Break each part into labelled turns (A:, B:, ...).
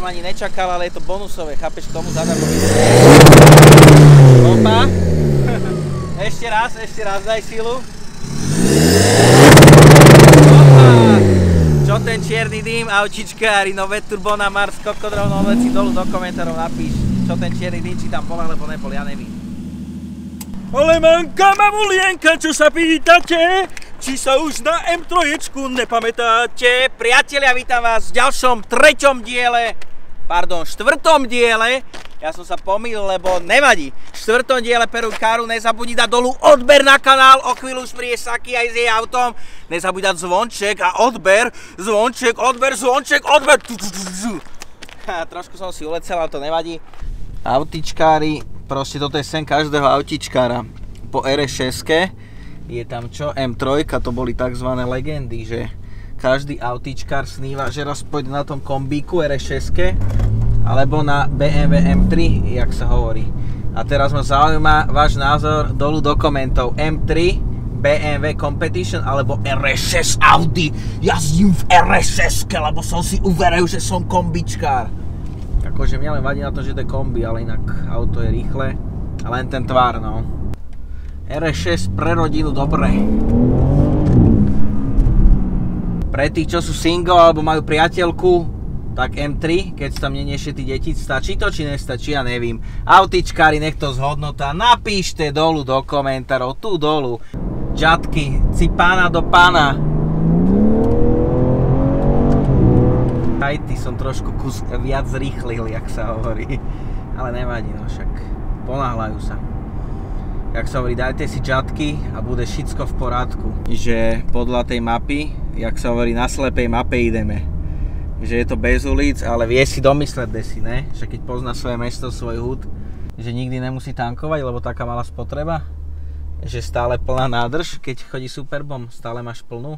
A: som ani nečakal, ale je to bonusové, chápeš, k tomu zadarmo. Opa. Ešte raz, daj silu. Opa. Čo ten čierny dým, autičkári, nové turbo na Mars, kokodrov, nové si dolu do komentárov napíš, čo ten čierny dým, či tam bol, alebo nebol, ja nevím.
B: Ale manka mamulienka, čo sa pýtate? Či sa už na M3 nepamätáte?
A: Priatelia, vítam vás v ďalšom štvrtom diele. Ja som sa pomýlil, lebo nevadí. V štvrtom diele Peruj Káru nezabudni dať dolu odber na kanál, o chvíľu už príde Saki aj s jej autom. Nezabudni dať zvonček a odber, zvonček, odber. Trošku som si ulecel, ale to nevadí. Autičkári, proste toto je sen každého autičkára. Po RS6 je tam čo? M3, to boli tzv. Legendy, že každý autičkár sníva, že raz pôjde na tom kombíku RS6 alebo na BMW M3, jak sa hovorí. A teraz ma zaujíma váš názor dolu do komentov. M3, BMW Competition alebo RS6 Audi. Jazdím v RS6, lebo som si uveril, že som kombičkár. Akože mňa len vadí na to, že to je kombi, ale inak auto je rýchle. A len ten tvár, no. RS6 pre rodinu, dobre. Pre tých, čo sú single alebo majú priateľku, tak M3, keď tam neniešie tí deti, stačí to či nestačí, ja nevím. Autičkári, nech to zhodnota, napíšte dolu do komentárov, tu dolu. Džatky, cipána do pána. Aj ty som trošku viac zrýchlil, jak sa hovorí. Ale nevadí, no však ponáhľajú sa. Jak sa hovorí, dajte si džatky a bude všetko v porádku. Že podľa tej mapy, jak sa hovorí, na slepej mape ideme. Že je to bez ulic, ale vie si domysleť desi, ne? Že keď pozná svoje mesto, svoj hud, že nikdy nemusí tankovať, lebo taká malá spotreba. Že stále plná nádrž, keď chodí Superbom, stále máš plnú.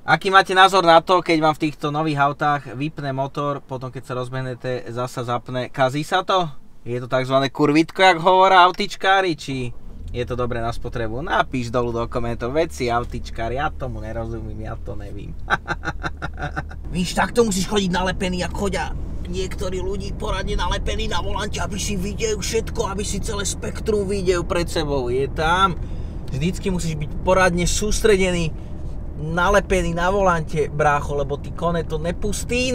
A: Aký máte názor na to, keď vám v týchto nových autách vypne motor, potom keď sa rozbehnete, zasa zapne, kazí sa to? Je to tzv. Kurvítko, jak hovoria autičkári, či je to dobré na spotrebu? Napíš dolu do komentov, veci autičkári, ja tomu nerozumím, ja to nevím. Víš, takto musíš chodiť nalepený, ako chodia niektorí ľudí poradne nalepení na volante, aby si videl všetko, aby si celé spektrum videl pred sebou. Je tam. Vždycky musíš byť poradne sústredený, nalepený na volante, brácho, lebo ty kone to nepustí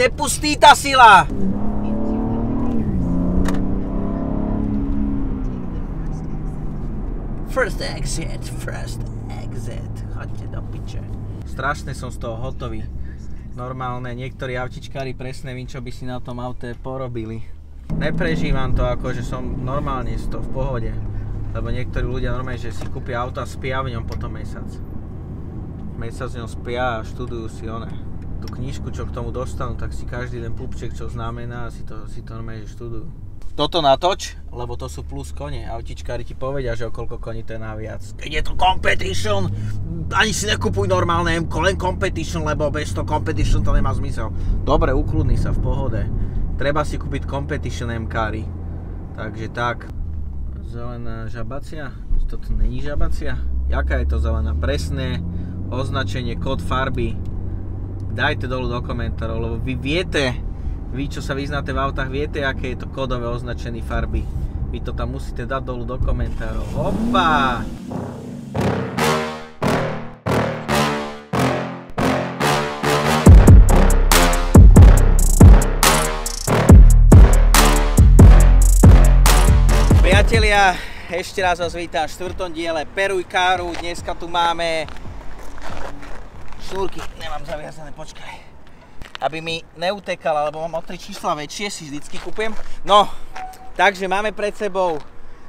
A: tá sila. First exit. Choďte do piče. Strašne som z toho hotový. Normálne, niektorí autičkári presne vím, čo by si na tom aute porobili. Neprežívam to ako, že som normálne z toho v pohode. Lebo niektorí ľudia normálne, že si kúpia auto a spia v ňom potom mesiac. Mesiac v ňom spia a študujú si tú knižku, čo k tomu dostanú, tak si každý ten pupček, čo znamená, si to normálne študujú. Toto natoč, lebo to sú plus kone. Autičkári ti povedia, že o koľko koní to je naviac. Keď je to competition, ani si nekupuj normálne M-ko, len competition, lebo bez toho competition to nemá zmysel. Dobre, ukludni sa, v pohode. Treba si kúpiť competition M-kári. Takže tak. Zelená žabacia? Toto není žabacia? Jaká je to zelená? Presné označenie, kód farby. Dajte dolu do komentárov, lebo vy viete, vy, čo sa vyznáte v autách, viete, aké je to kódové označenie farby. Vy to tam musíte dať dolu do komentárov. Hopa! Priatelia, ešte raz vás vítam v štvrtom diele Peruj Káru. Dneska tu máme šnúrky, nemám zaviazané, počkaj. Aby mi neutekala, lebo mám o 3 čísla väčšie, si vždycky kúpim. No, takže máme pred sebou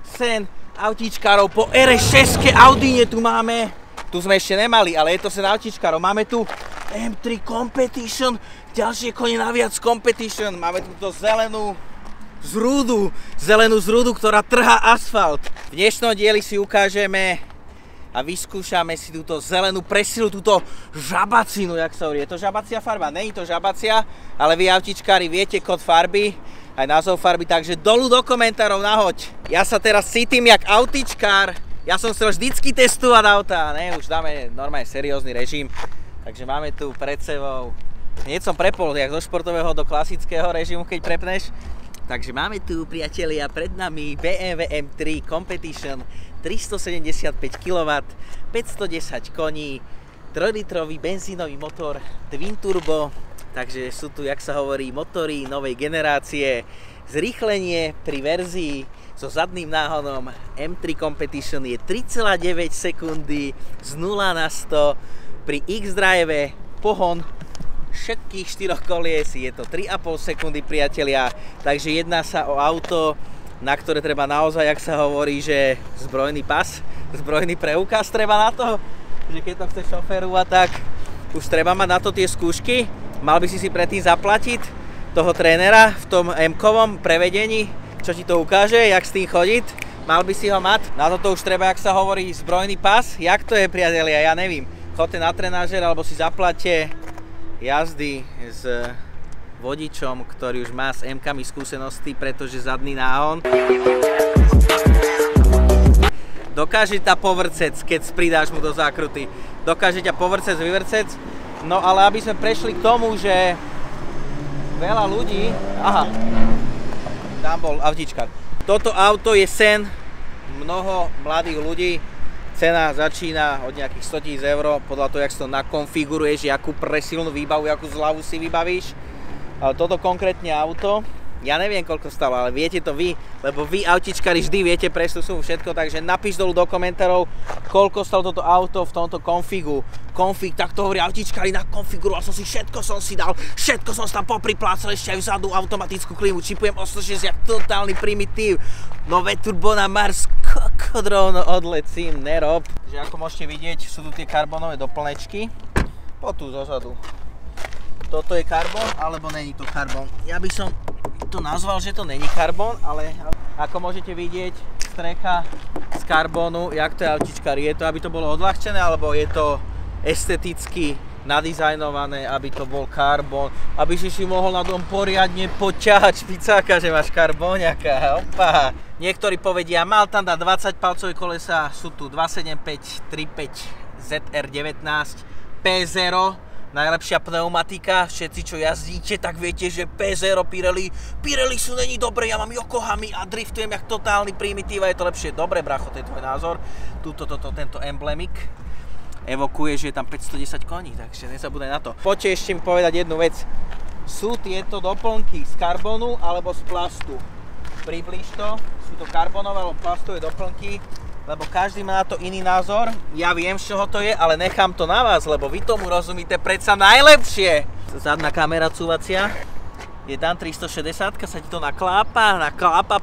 A: sen autičkárov po RS6 Audine tu máme. Tu sme ešte nemali, ale je to sen autičkárov. Máme tu M3 Competition, ďalšie kone naviac Competition. Máme tu zelenú zrúdu, ktorá trhá asfalt. V dnešnom dieli si ukážeme a vyskúšame si túto zelenú presilu, túto žabacinu, jak sa hovorí. Je to žabacia farba? Není to žabacia, ale vy autičkári viete kód farby, aj názov farby, takže dolu do komentárov nahoď. Ja sa teraz cítim jak autičkár, ja som chcel vždycky testovať auta, ne, už dáme normálne seriózny režim. Takže máme tu pred sebou Hneď som prepol, jak zo športového do klasického režimu, keď prepneš. Takže máme tu, priatelia, pred nami BMW M3 Competition, 375 kW, 510 koní, 3-litrový benzínový motor, twin turbo, takže sú tu, jak sa hovorí, motory novej generácie, zrýchlenie pri verzii so zadným náhonom M3 Competition je 3,9 sekundy z 0 na 100, pri X-Drive pohon všetkých 4 kolies je to 3,5 sekundy, priatelia, takže jedná sa o auto, na ktoré treba naozaj, jak sa hovorí, že zbrojný pas, zbrojný preukaz treba na to, že keď to chce šoférovať, tak už treba mať na to tie skúšky. Mal by si predtým zaplatiť toho trénera v tom M-kovom prevedení, čo ti to ukáže, jak s tým chodiť, mal by si ho mať. Na toto už treba, jak sa hovorí, zbrojný pas. Jak to je, priatelia, ja neviem. Chodte na trenážer, alebo si zaplatte jazdy s vodičom, ktorý už má s M-kami skúsenosti, pretože zadný náhon dokáže ťa povrcec, keď pridáš mu do zákruty. Dokáže ťa povrcec, vyvrcec. No ale aby sme prešli k tomu, že veľa ľudí... Aha, tam bol autičkár. Toto auto je sen mnoho mladých ľudí. Cena začína od nejakých 100 000 eur, podľa toho, jak si to nakonfiguruješ, akú presilnú výbavu, akú zľavu si vybavíš. Ale toto konkrétne auto, ja neviem, koľko stalo, ale viete to vy, lebo vy, autičkári, vždy viete presnú sumu všetko, takže napíš dolu do komentárov, koľko stalo toto auto v tomto konfigu. Konfig, tak to hovorí autičkári, nakonfiguroval som si, všetko som si dal, všetko som si tam popriplácal, ešte aj vzadu automatickú klímu, čipujem 860, jak totálny primitív. Nové turbo na Mars, kokodrovno, odlecím, nerob. Takže ako môžete vidieť, sú tu tie karbonové doplnečky, po tu zozadu. Toto je karbon, alebo není to karbon. Ja by som to nazval, že to není karbon, ale ako môžete vidieť, strecha z karbonu, jak to je autičkár, je to, aby to bolo odľahčené, alebo je to esteticky nadizajnované, aby to bol karbon, aby si mohol na dom poriadne poťahať špicáka, že máš karbóňaka, opa. Niektorí povedia, mal tam dať 20 palcové kolesa, sú tu 275 35 ZR19 P0, najlepšia pneumatika, všetci čo jazdíte, tak viete, že P0 Pirelli sú není dobré, ja mám Yokohamy a driftujem jak totálny primitív a je to lepšie. Dobre, bracho, to je tvoj názor. Tento emblemik evokuje, že je tam 510 koní, takže nezabúdaj na to. Poďte ešte mi povedať jednu vec. Sú tieto doplnky z karbonu alebo z plastu? Približ to, sú to karbonové alebo plastové doplnky, lebo každý má na to iný názor. Ja viem, z čoho to je, ale nechám to na vás, lebo vy tomu rozumíte predsa najlepšie. Zadná kamera cúvacia. Je tam 360, sa ti to naklápa,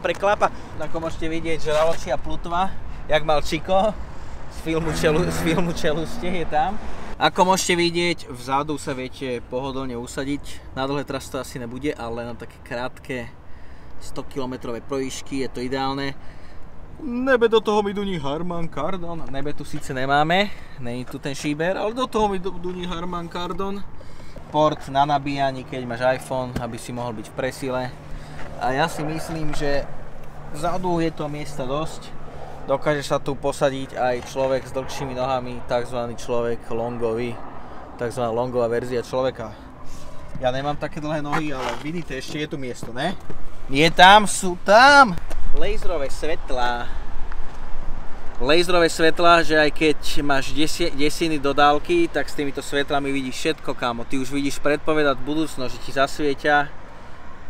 A: preklápa. Ako môžete vidieť, žraločia plutva, jak mal Chico z filmu Čeluste, je tam. Ako môžete vidieť, vzadu sa viete pohodlne usadiť. Na dlhé trasy to asi nebude, ale na také krátke 100 km projížďky je to ideálne. Nebe do toho mi duní Harman Kardon. Nebe tu síce nemáme, není tu ten šíber, ale do toho mi duní Harman Kardon. Port na nabíjanie, keď máš iPhone, aby si mohol byť v presile. A ja si myslím, že vzadu je to miesta dosť. Dokáže sa tu posadiť aj človek s dlhšími nohami, takzvaný človek longový, takzvaná longová verzia človeka. Ja nemám také dlhé nohy, ale vidíte, ešte je tu miesto, ne? Je tam, sú tam! Laserové svetlá. Laserové svetlá, že aj keď máš desiny dodávky, tak s týmito svetlami vidíš všetko, kámo. Ty už vidíš predpovedať budúcnosť, že ti zasvietia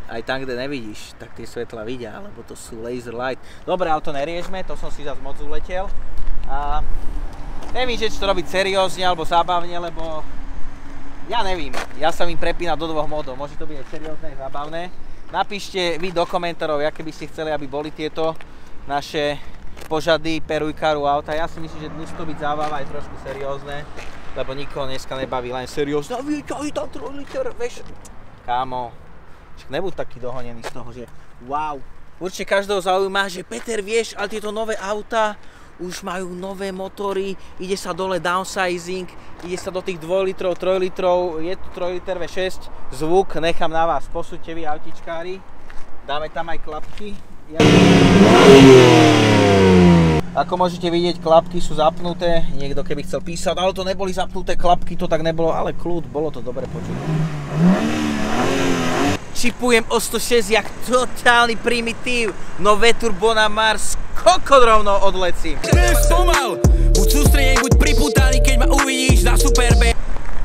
A: aj tam, kde nevidíš, tak tie svetlá vidia, lebo to sú laser light. Dobre, ale to neriešme, to som si zase moc uletel. A neviem, že či to robiť seriózne alebo zábavne, lebo ja neviem. Ja sa im prepínam do dvoch modov, môže to byť aj seriózne, aj zábavné. Napíšte vy do komentárov, aké by ste chceli, aby boli tieto naše požady perujkáru auta. Ja si myslím, že musí to byť zábava aj trošku seriózne, lebo nikoho dneska nebaví len seriózne. A viete, aj tam 3 liter, vieš. Kámo, nebuď taký dohonený z toho, že wow. Určite každého zaujíma, že Peter, vieš, ale tieto nové auta už majú nové motory, ide sa dole downsizing, ide sa do tých 2 litrov, 3 litrov, je tu 3 liter V6, zvuk nechám na vás, posúďte vy autičkári, dáme tam aj klapky. A Ako môžete vidieť, klapky sú zapnuté. Niekto keby chcel písať, ale to neboli zapnuté klapky, to tak nebolo, ale kľud, bolo to dobre počuť. Čipujem o 106 jak totálny primitív. Nové turbo na Mars, kokodrovno odlecím.
C: Spomal, buď sústredený, buď pripútaný, keď ma uvidíš na Superbe.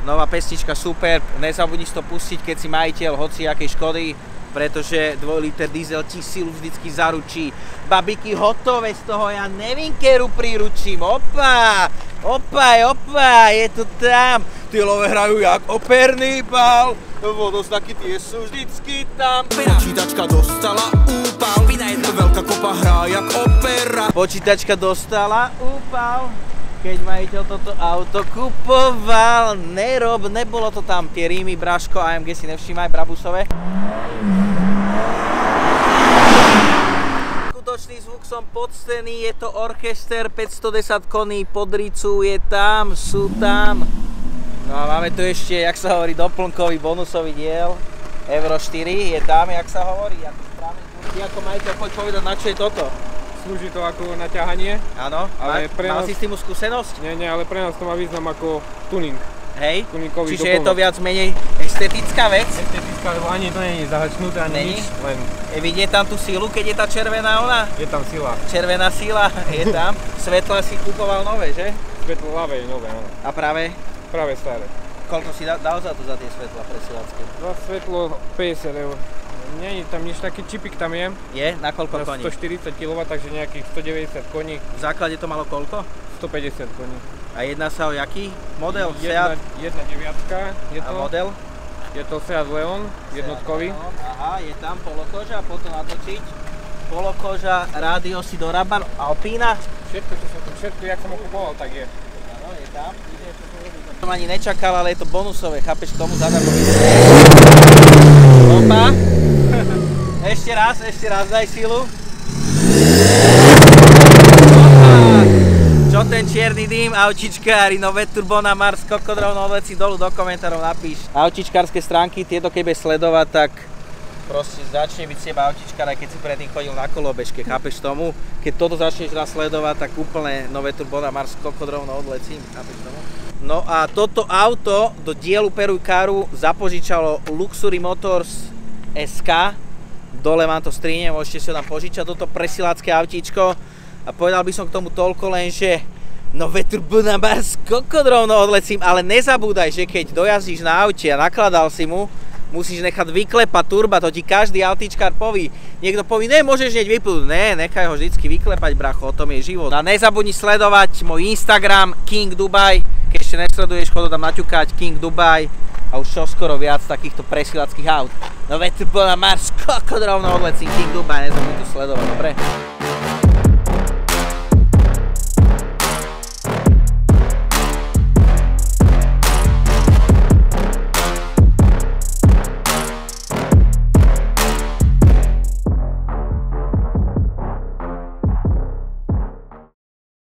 A: Nová pesnička Superb, nezabudni si to pustiť, keď si majiteľ hociakej Škody, pretože 2 liter diesel ti silu vždycky zaručí. Babiky hotové, z toho ja neviem, keru priručím. Opa, je to tam. Tie love hrajú jak operný bal, vodoznaky tie sú vždycky tam.
C: Počítačka dostala úpal, veľká kopa hrá jak opera.
A: Počítačka dostala úpal, keď majiteľ toto auto kupoval. Nebolo to tam, tie rímy, Braško, AMG si nevšímaj, Brabusové. Skutočný zvuk som podstený, je to orchester, 510 koní, podricu je tam, sú tam. No a máme tu ešte, jak sa hovorí, doplnkový bonusový diel. Euro 4 je tam, jak sa hovorí. Ty ako majiteľ, poď povedať, na čo je toto?
D: Slúži to ako na ťahanie.
A: Áno,
D: ale
A: mal si s tým skúsenosť?
D: Nie, ale pre nás to má význam ako tuning.
A: Hej,
D: tuningový
A: čiže je to viac menej estetická vec?
D: Estetická, lebo ani to nie je zahačnuté, ani nič, len...
A: Vidieť tam tú sílu, keď je tá červená ona?
D: Je tam sila.
A: Červená sila je tam. Svetla si kupoval nové, že?
D: Svetlo ľavé je nové, áno.
A: A práve?
D: Práve staré.
A: Koľko si dal za to, za tie svetla presilacké?
D: Za svetlo 50 eur. Nie je tam nič, taký čipik tam je.
A: Je? Na koľko koní?
D: 140 kW, takže nejakých 190 koní.
A: V základe to malo koľko?
D: 150 koní.
A: A jedná sa o jaký model?
D: Jedna deviatka je to.
A: A model?
D: Je to Seat Leon, jednotkový.
A: Aha, je tam polokoža, potom natočiť. Polokoža, rádio si dorában, Alpina.
D: Všetko, jak som ho kupoval, tak je.
A: Áno, je tam. Som ani nečakal, ale je to bonusové, chápeš, k tomu zadarmo. Opa. Ešte raz, daj silu. Čo ten čierny dým, autičkári, nové turbo na Mars, kokodrovno odleci dolu, do komentárov napíš. Autičkárske stránky, tieto keď budeš sledovať, tak proste začne byť z teba autičkár, aj keď si predtým chodil na kolobežke, chápeš tomu? Keď toto začneš raz sledovať, tak úplne nové turbo na Mars, kokodrovno odlecím, chápeš tomu? No a toto auto do dielu Peruj Caru zapožičalo Luxury Motors SK. Dole vám to strihnem, môžete si ho tam požičať, toto presilácké autíčko. A povedal by som k tomu toľko len, že nové turbo na Mars, kokodrovno odlecím, ale nezabúdaj, že keď dojazdíš na aute a nakladal si mu, musíš nechať vyklepať turba, to ti každý autíčkár poví. Niekto poví, ne, môžeš hneď vypnúť. Ne, nechaj ho vždycky vyklepať, bracho, o tom je život. A nezabudni sledovať môj Instagram King Dubai, keď ešte nesleduješ, chod tam naťukať King Dubai a už čoskoro viac takýchto presilackých aut. Nové turbo na Mars, kokodrovno odlecím, King Dubai, nezabudni to sledovať, dobre?